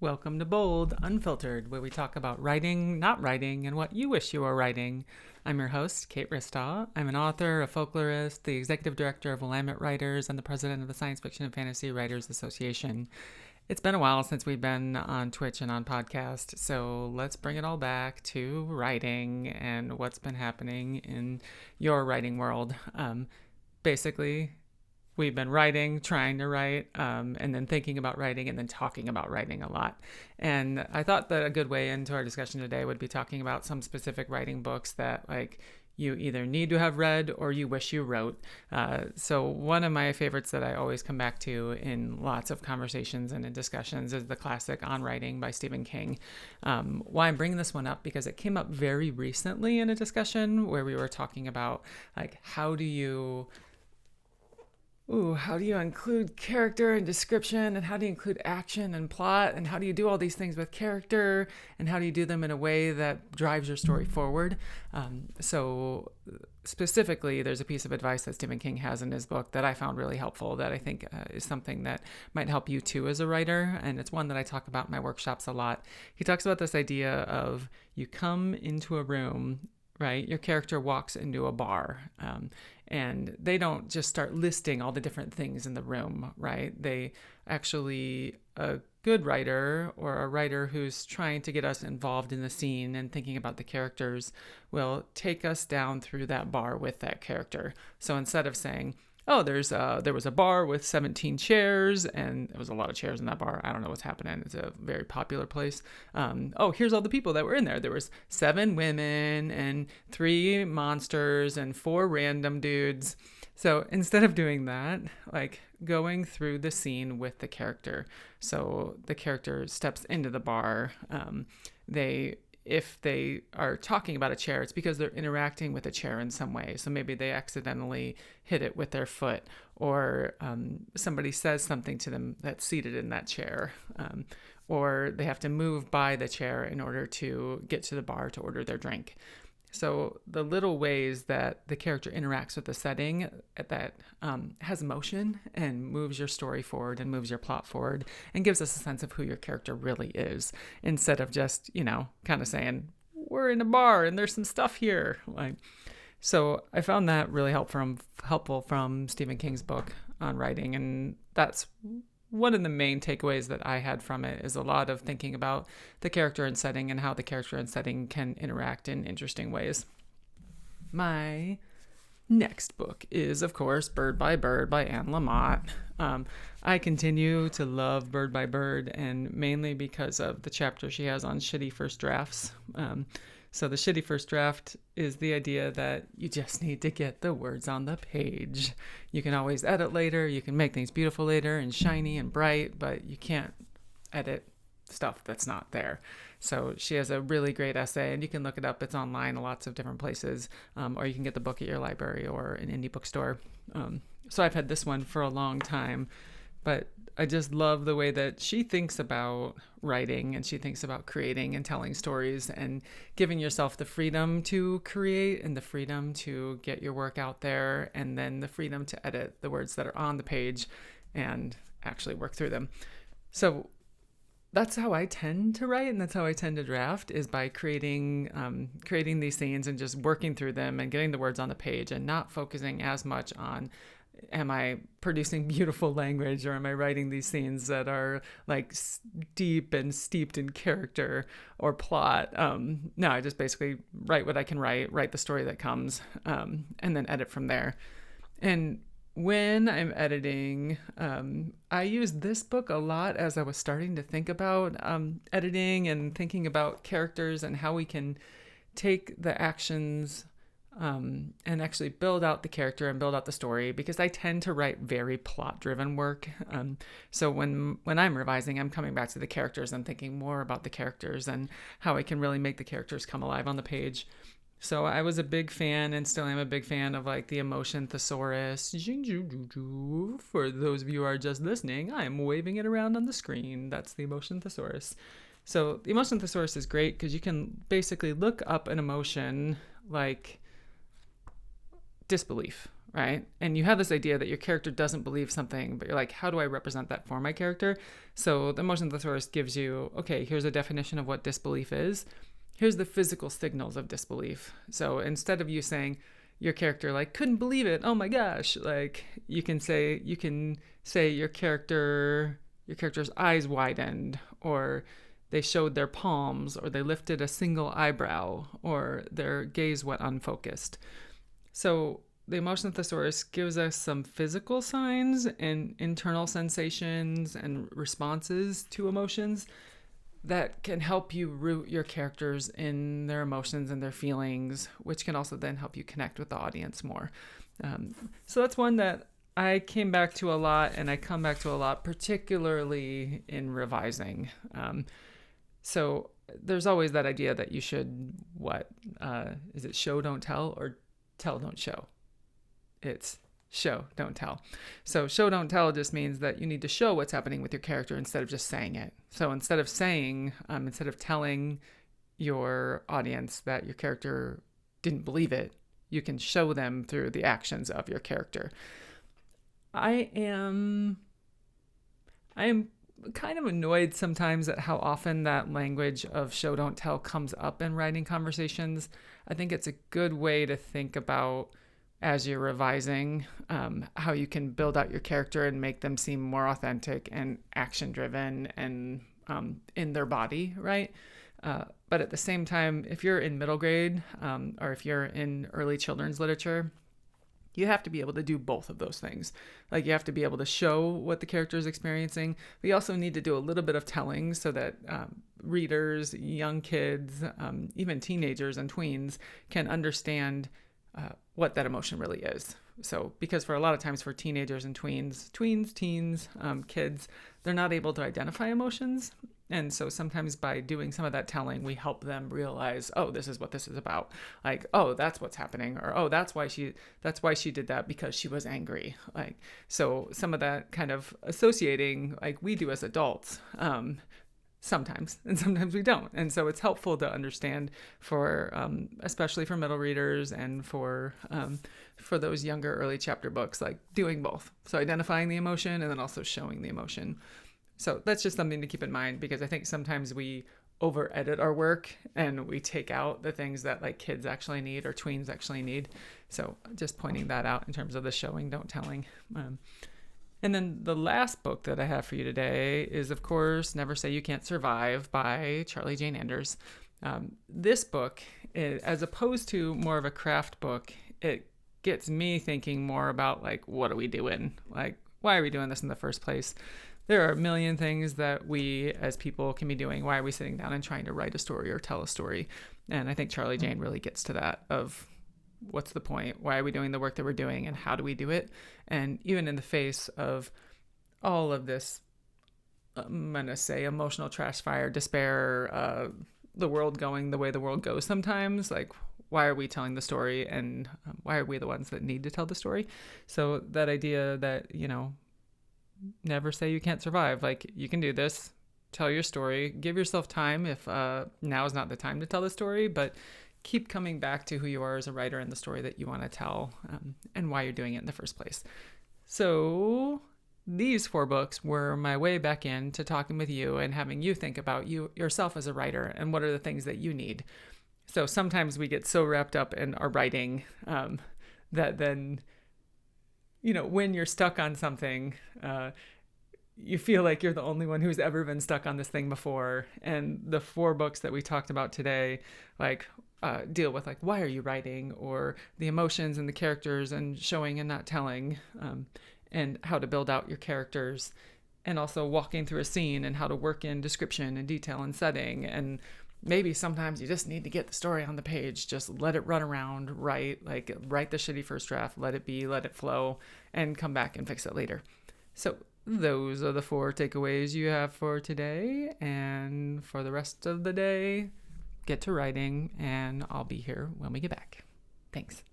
Welcome to Bold, Unfiltered, where we talk about writing, not writing, and what you wish you were writing. I'm your host, Kate Ristaw. I'm an author, a folklorist, the executive director of Willamette Writers, and the president of the Science Fiction and Fantasy Writers Association. It's been a while since we've been on Twitch and on podcast, so let's bring it all back to writing and what's been happening in your writing world. Basically, we've been writing, trying to write, and then thinking about writing, and then talking about writing a lot. And I thought that a good way into our discussion today would be talking about some specific writing books that you either need to have read or you wish you wrote. So one of my favorites that I always come back to in lots of conversations and in discussions is the classic On Writing by Stephen King. Why I'm bringing this one up, because it came up very recently in a discussion where we were talking about how do you include character and description, and how do you include action and plot, and how do you do all these things with character, and how do you do them in a way that drives your story forward? So specifically, there's a piece of advice that Stephen King has in his book that I found really helpful that I think is something that might help you too as a writer, and it's one that I talk about in my workshops a lot. He talks about this idea of you come into a room, right? Your character walks into a bar, and they don't just start listing all the different things in the room, right? They actually, a good writer or a writer who's trying to get us involved in the scene and thinking about the characters will take us down through that bar with that character. So instead of saying, oh, there was a bar with 17 chairs, and there was a lot of chairs in that bar. I don't know what's happening. It's a very popular place. Here's all the people that were in there. There was 7 women and 3 monsters and 4 random dudes. So instead of doing that, going through the scene with the character. So the character steps into the bar. If they are talking about a chair, it's because they're interacting with a chair in some way. So maybe they accidentally hit it with their foot, or somebody says something to them that's seated in that chair, or they have to move by the chair in order to get to the bar to order their drink. So the little ways that the character interacts with the setting that has motion and moves your story forward and moves your plot forward and gives us a sense of who your character really is, instead of just, kind of saying, we're in a bar and there's some stuff here. So I found that really helpful from Stephen King's book On Writing, and that's one of the main takeaways that I had from it is a lot of thinking about the character and setting and how the character and setting can interact in interesting ways. My next book is, of course, Bird by Bird by Anne Lamott. I continue to love Bird by Bird, and mainly because of the chapter she has on shitty first drafts. So the shitty first draft is the idea that you just need to get the words on the page. You can always edit later, you can make things beautiful later and shiny and bright, but you can't edit stuff that's not there. So she has a really great essay, and you can look it up. It's online in lots of different places, or you can get the book at your library or an indie bookstore. So I've had this one for a long time, but I just love the way that she thinks about writing, and she thinks about creating and telling stories and giving yourself the freedom to create and the freedom to get your work out there, and then the freedom to edit the words that are on the page and actually work through them. So that's how I tend to write, and that's how I tend to draft, is by creating these scenes and just working through them and getting the words on the page and not focusing as much on, am I producing beautiful language, or am I writing these scenes that are deep and steeped in character or plot? No, I just basically write what I can write the story that comes, and then edit from there. And when I'm editing, I used this book a lot as I was starting to think about editing and thinking about characters and how we can take the actions and actually build out the character and build out the story, because I tend to write very plot-driven work. So when I'm revising, I'm coming back to the characters and thinking more about the characters and how I can really make the characters come alive on the page. So I was a big fan, and still am a big fan, of the emotion thesaurus. For those of you who are just listening, I'm waving it around on the screen. That's the emotion thesaurus. So the emotion thesaurus is great because you can basically look up an emotion like disbelief, right? And you have this idea that your character doesn't believe something, but you're like, how do I represent that for my character? So the emotion thesaurus gives you, okay, here's a definition of what disbelief is. Here's the physical signals of disbelief. So instead of you saying your character like couldn't believe it, oh my gosh, like you can say your character's eyes widened, or they showed their palms, or they lifted a single eyebrow, or their gaze went unfocused. So the emotion thesaurus gives us some physical signs and internal sensations and responses to emotions that can help you root your characters in their emotions and their feelings, which can also then help you connect with the audience more. So that's one that I came back to a lot, and I come back to a lot, particularly in revising. So there's always that idea that you should, is it show, don't tell, or tell, don't show? It's show, don't tell. So show, don't tell just means that you need to show what's happening with your character instead of just saying it. So instead of telling your audience that your character didn't believe it, you can show them through the actions of your character. I am kind of annoyed sometimes at how often that language of show, don't tell comes up in writing conversations. I think it's a good way to think about, as you're revising, how you can build out your character and make them seem more authentic and action-driven and in their body, right? But at the same time, if you're in middle grade or if you're in early children's literature, you have to be able to do both of those things. Like you have to be able to show what the character is experiencing, but you also need to do a little bit of telling so that readers, young kids, even teenagers and tweens can understand what that emotion really is. So, because for a lot of times for teenagers and teens, kids, they're not able to identify emotions. And so sometimes by doing some of that telling, we help them realize, oh, this is what this is about. Like, oh, that's what's happening. Or, oh, that's why she did that, because she was angry. Like, so some of that kind of associating, like we do as adults, sometimes, and sometimes we don't. And so it's helpful to understand for, especially for middle readers and for those younger early chapter books, like doing both. So identifying the emotion and then also showing the emotion. So that's just something to keep in mind, because I think sometimes we over edit our work and we take out the things that like kids actually need or tweens actually need. So just pointing that out in terms of the showing, don't telling. And then the last book that I have for you today is, of course, Never Say You Can't Survive by Charlie Jane Anders. This book, as opposed to more of a craft book, it gets me thinking more about like, what are we doing? Like, why are we doing this in the first place? There are a million things that we as people can be doing. Why are we sitting down and trying to write a story or tell a story? And I think Charlie Jane really gets to that of what's the point? Why are we doing the work that we're doing, and how do we do it? And even in the face of all of this, I'm going to say emotional trash fire, despair, the world going the way the world goes sometimes, like why are we telling the story, and why are we the ones that need to tell the story? So that idea that, never say you can't survive. Like, you can do this, tell your story, give yourself time if now is not the time to tell the story, but keep coming back to who you are as a writer and the story that you want to tell, and why you're doing it in the first place. So these 4 books were my way back into talking with you and having you think about yourself as a writer and what are the things that you need. So sometimes we get so wrapped up in our writing that then, when you're stuck on something, you feel like you're the only one who's ever been stuck on this thing before. And the 4 books that we talked about today, like, deal with like, why are you writing, or the emotions and the characters and showing and not telling, and how to build out your characters, and also walking through a scene and how to work in description and detail and setting. And maybe sometimes you just need to get the story on the page, just let it run around, write the shitty first draft, let it be, let it flow, and come back and fix it later. So those are the 4 takeaways you have for today. And for the rest of the day, get to writing, and I'll be here when we get back. Thanks.